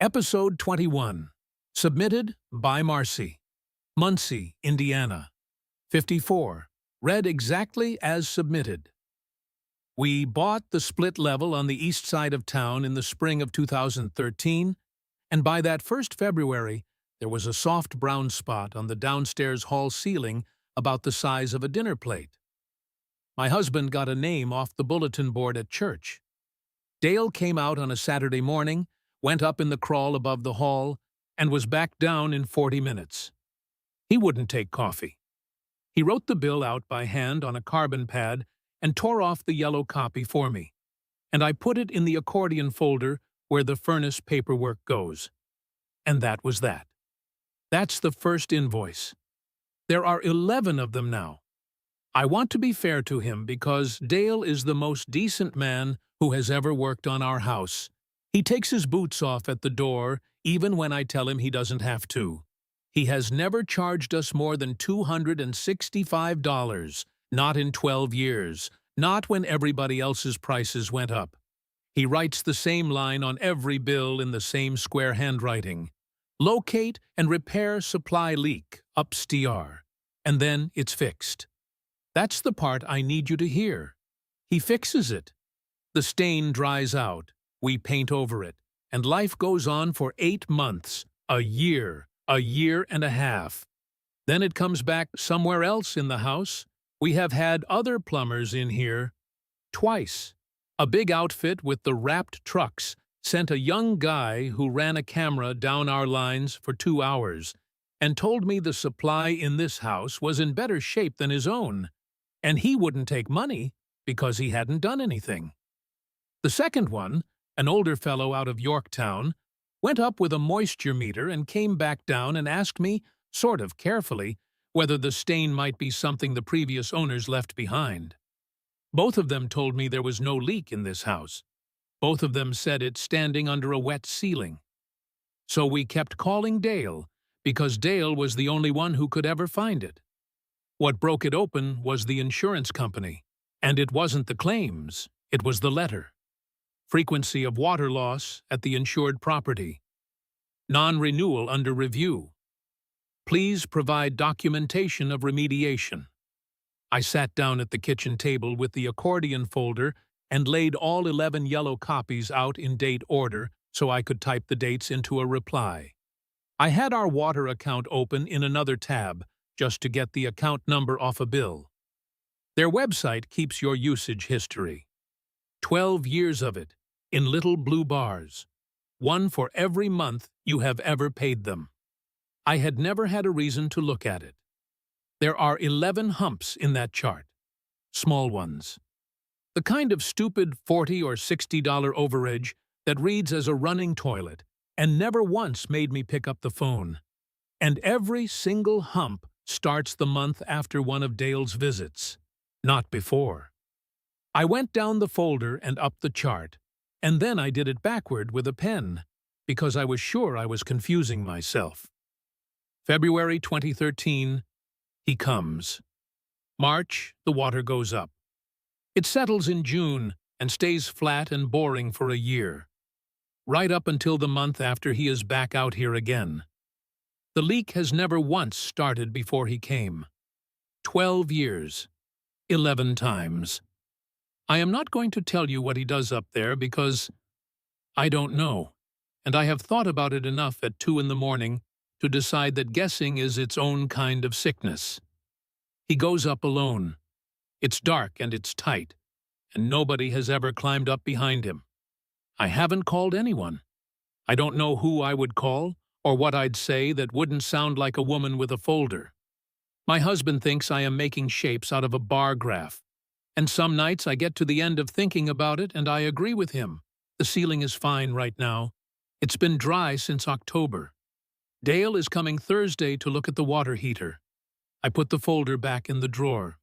Episode 21. Submitted by Marcy. Muncie, Indiana. 54. Read exactly as submitted. We bought the split level on the east side of town in the spring of 2013, and by that first February, there was a soft brown spot on the downstairs hall ceiling about the size of a dinner plate. My husband got a name off the bulletin board at church. Dale came out on a Saturday morning, went up in the crawl above the hall, and was back down in 40 minutes. He wouldn't take coffee. He wrote the bill out by hand on a carbon pad and tore off the yellow copy for me, and I put it in the accordion folder where the furnace paperwork goes. And that was that. That's the first invoice. There are 11 of them now. I want to be fair to him because Dale is the most decent man who has ever worked on our house. He takes his boots off at the door, even when I tell him he doesn't have to. He has never charged us more than $265, not in 12 years, not when everybody else's prices went up. He writes the same line on every bill in the same square handwriting. Locate and repair supply leak, upstr. And then it's fixed. That's the part I need you to hear. He fixes it. The stain dries out. We paint over it, and life goes on for 8 months, a year and a half. Then it comes back somewhere else in the house. We have had other plumbers in here. Twice. A big outfit with the wrapped trucks sent a young guy who ran a camera down our lines for 2 hours and told me the supply in this house was in better shape than his own, and he wouldn't take money because he hadn't done anything. The second one, an older fellow out of Yorktown, went up with a moisture meter and came back down and asked me, sort of carefully, whether the stain might be something the previous owners left behind. Both of them told me there was no leak in this house. Both of them said it's standing under a wet ceiling. So we kept calling Dale, because Dale was the only one who could ever find it. What broke it open was the insurance company, and it wasn't the claims, it was the letter. Frequency of water loss at the insured property. Non-renewal under review. Please provide documentation of remediation. I sat down at the kitchen table with the accordion folder and laid all 11 yellow copies out in date order so I could type the dates into a reply. I had our water account open in another tab just to get the account number off a bill. Their website keeps your usage history. 12 years of it, in little blue bars, one for every month you have ever paid them. I had never had a reason to look at it. There are 11 humps in that chart, small ones. The kind of stupid $40 or $60 overage that reads as a running toilet and never once made me pick up the phone. And every single hump starts the month after one of Dale's visits, not before. I went down the folder and up the chart, and then I did it backward with a pen, because I was sure I was confusing myself. February 2013, he comes. March, the water goes up. It settles in June and stays flat and boring for a year, right up until the month after he is back out here again. The leak has never once started before he came. 12 years, 11 times. I am not going to tell you what he does up there because I don't know, and I have thought about it enough at 2 in the morning to decide that guessing is its own kind of sickness. He goes up alone. It's dark and it's tight, and nobody has ever climbed up behind him. I haven't called anyone. I don't know who I would call or what I'd say that wouldn't sound like a woman with a folder. My husband thinks I am making shapes out of a bar graph. And some nights I get to the end of thinking about it and I agree with him. The ceiling is fine right now. It's been dry since October. Dale is coming Thursday to look at the water heater. I put the folder back in the drawer.